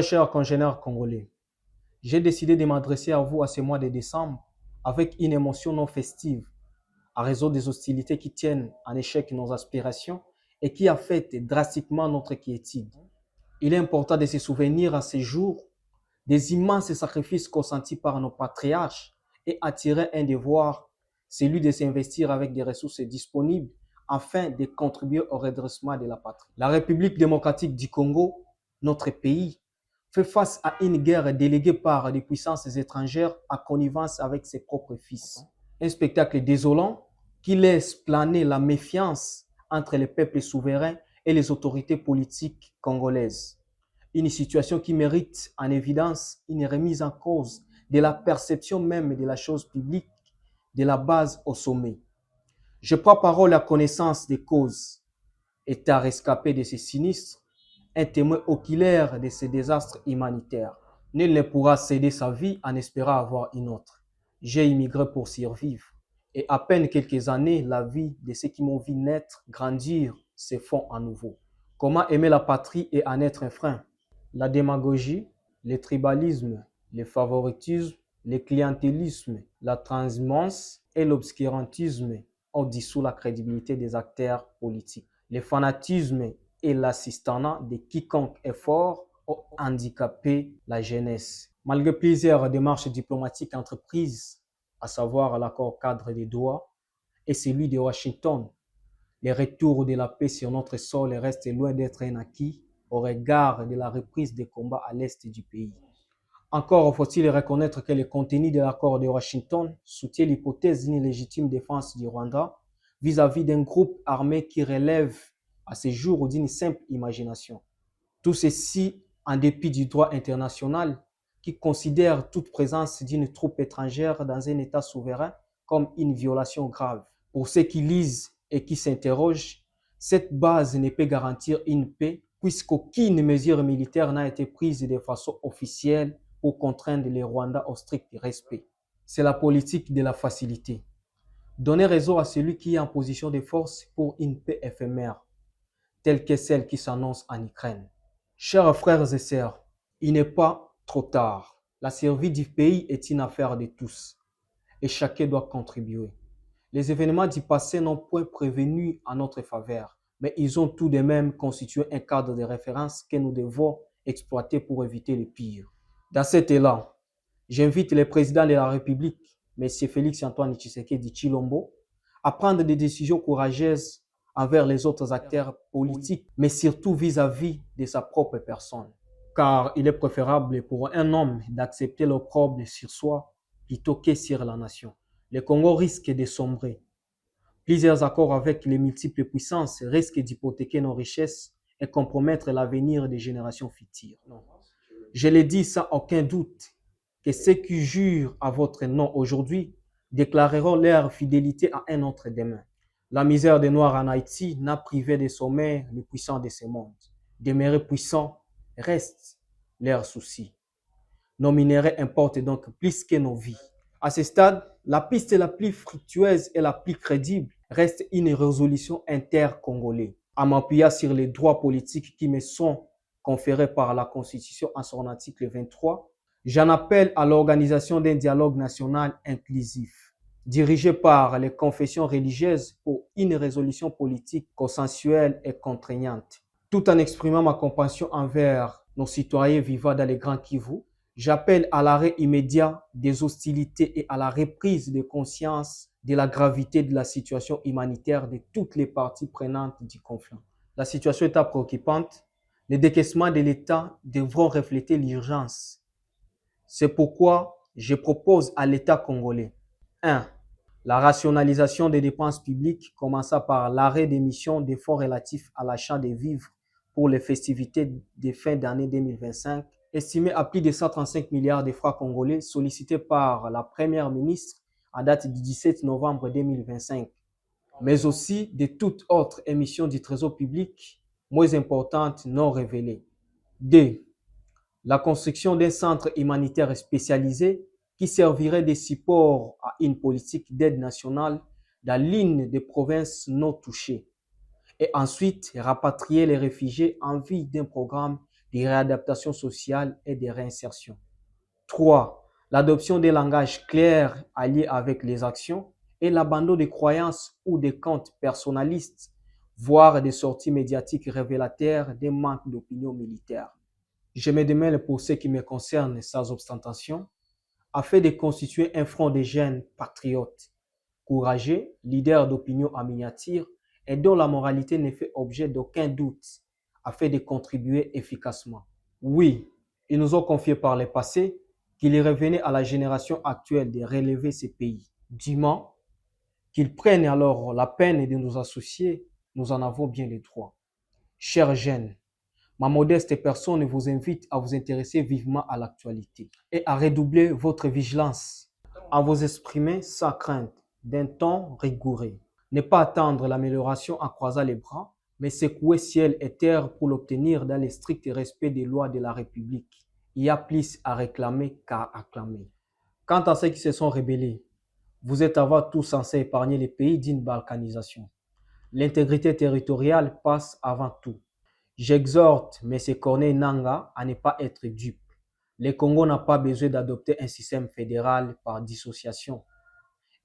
Très chers congénères congolais, j'ai décidé de m'adresser à vous à ce mois de décembre avec une émotion non festive, à raison des hostilités qui tiennent en échec nos aspirations et qui affectent drastiquement notre quiétude. Il est important de se souvenir à ce jour des immenses sacrifices consentis par nos patriarches et attirer un devoir, celui de s'investir avec des ressources disponibles afin de contribuer au redressement de la patrie. La République démocratique du Congo, notre pays, fait face à une guerre déléguée par des puissances étrangères à connivence avec ses propres fils. Un spectacle désolant qui laisse planer la méfiance entre les peuples souverains et les autorités politiques congolaises. Une situation qui mérite en évidence une remise en cause de la perception même de la chose publique, de la base au sommet. Je prends parole à connaissance des causes. État rescapé de ces sinistres, un témoin oculaire de ces désastres humanitaires. Nul ne pourra céder sa vie en espérant avoir une autre. J'ai immigré pour survivre. Et à peine quelques années, la vie de ceux qui m'ont vu naître, grandir, se font à nouveau. Comment aimer la patrie et en être un frein? La démagogie, le tribalisme, le favoritisme, le clientélisme, la transhumance et l'obscurantisme ont dissous la crédibilité des acteurs politiques. Le fanatisme et l'assistanat de quiconque est fort ont handicapé la jeunesse. Malgré plusieurs démarches diplomatiques entreprises, à savoir l'accord cadre de Doha et celui de Washington, le retour de la paix sur notre sol reste loin d'être un acquis au regard de la reprise des combats à l'est du pays. Encore faut-il reconnaître que le contenu de l'accord de Washington soutient l'hypothèse d'une légitime défense du Rwanda vis-à-vis d'un groupe armé qui relève à ce jour d'une simple imagination. Tout ceci en dépit du droit international qui considère toute présence d'une troupe étrangère dans un État souverain comme une violation grave. Pour ceux qui lisent et qui s'interrogent, cette base ne peut garantir une paix puisqu'aucune mesure militaire n'a été prise de façon officielle pour contraindre les Rwandais au strict respect. C'est la politique de la facilité. Donner raison à celui qui est en position de force pour une paix éphémère, telle que celle qui s'annonce en Ukraine. Chers frères et sœurs, il n'est pas trop tard. La survie du pays est une affaire de tous et chacun doit contribuer. Les événements du passé n'ont point prévenu en notre faveur, mais ils ont tout de même constitué un cadre de référence que nous devons exploiter pour éviter le pire. Dans cet élan, j'invite le président de la République, M. Félix-Antoine Tshisekedi Tshilombo, à prendre des décisions courageuses envers les autres acteurs politiques, mais surtout vis-à-vis de sa propre personne. Car il est préférable pour un homme d'accepter l'opprobre sur soi plutôt que sur la nation. Le Congo risque de sombrer. Plusieurs accords avec les multiples puissances risquent d'hypothéquer nos richesses et compromettre l'avenir des générations futures. Je le dis sans aucun doute que ceux qui jurent à votre nom aujourd'hui déclareront leur fidélité à un autre demain. La misère des Noirs en Haïti n'a privé de sommeil les puissants de ce monde. Demeurer puissants reste leur souci. Nos minéraux importent donc plus que nos vies. À ce stade, la piste la plus fructueuse et la plus crédible reste une résolution intercongolaise. En m'appuyant sur les droits politiques qui me sont conférés par la Constitution en son article 23, j'en appelle à l'organisation d'un dialogue national inclusif, dirigé par les confessions religieuses pour une résolution politique consensuelle et contraignante. Tout en exprimant ma compassion envers nos citoyens vivant dans les Grands Kivu, j'appelle à l'arrêt immédiat des hostilités et à la reprise de conscience de la gravité de la situation humanitaire de toutes les parties prenantes du conflit. La situation est préoccupante. Les décaissements de l'État devront refléter l'urgence. C'est pourquoi je propose à l'État congolais 1. La rationalisation des dépenses publiques, commençant par l'arrêt d'émission des fonds relatifs à l'achat des vivres pour les festivités de fin d'année 2025, estimé à plus de 135 milliards de francs congolais sollicités par la Première ministre à date du 17 novembre 2025, mais aussi de toute autre émission du Trésor public moins importante non révélée. 2. La construction d'un centre humanitaire spécialisé qui servirait de support à une politique d'aide nationale dans l'une des provinces non touchées. Et ensuite, rapatrier les réfugiés en vue d'un programme de réadaptation sociale et de réinsertion. 3. L'adoption des langages clairs alliés avec les actions et l'abandon des croyances ou des comptes personnalistes, voire des sorties médiatiques révélateurs des manques d'opinion militaire. Je me démêle pour ce qui me concerne sans ostentation, afin de constituer un front de jeunes patriotes, courageux, leaders d'opinion en miniature et dont la moralité ne fait objet d'aucun doute, afin de contribuer efficacement. Oui, ils nous ont confié par le passé qu'il revenait à la génération actuelle de relever ces pays. Dûment, qu'ils prennent alors la peine de nous associer, nous en avons bien le droit. Chers jeunes, ma modeste personne vous invite à vous intéresser vivement à l'actualité et à redoubler votre vigilance, à vous exprimer sans crainte, d'un ton rigoureux. Ne pas attendre l'amélioration en croisant les bras, mais secouer ciel et terre pour l'obtenir dans le strict respect des lois de la République. Il y a plus à réclamer qu'à acclamer. Quant à ceux qui se sont rebellés, vous êtes avant tout censés épargner les pays d'une balkanisation. L'intégrité territoriale passe avant tout. J'exhorte M. Corneille Nangaa à ne pas être dupe. Le Congo n'a pas besoin d'adopter un système fédéral par dissociation.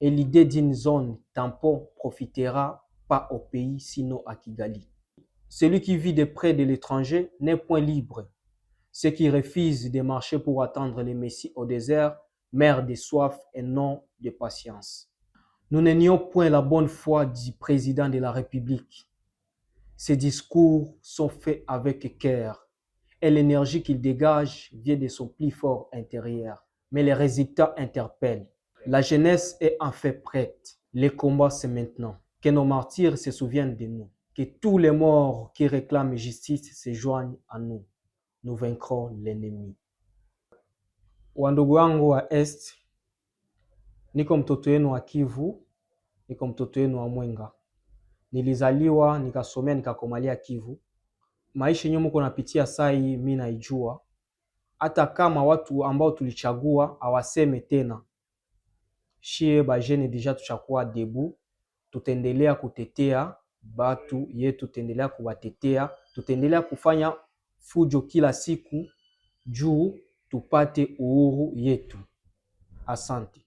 Et l'idée d'une zone tampon profitera pas au pays, sinon à Kigali. Celui qui vit de près de l'étranger n'est point libre. Ceux qui refusent de marcher pour attendre le Messie au désert meurent de soif et non de patience. Nous ne nions point la bonne foi du président de la République. Ses discours sont faits avec cœur et l'énergie qu'il dégage vient de son plus fort intérieur. Mais les résultats interpellent. La jeunesse est en fait prête. Le combat, c'est maintenant. Que nos martyrs se souviennent de nous. Que tous les morts qui réclament justice se joignent à nous. Nous vaincrons l'ennemi. Wandugu wangu wa Est, niko mtoto wenu wa Kivu, niko mtoto wenu wa Mwenga. Nilizaliwa, nikasomea, nikakomalia Kivu. Maisha yenyewe mko napitia saa hii mimi naijua. Hata kama watu ambao tulichagua hawaseme tena, shie bajene deja tushakuwa debu, tutaendelea kutetea batu yetu, tutaendelea kuwatetea, tutaendelea kufanya fujo kila siku juu tupate uhuru yetu. Asante.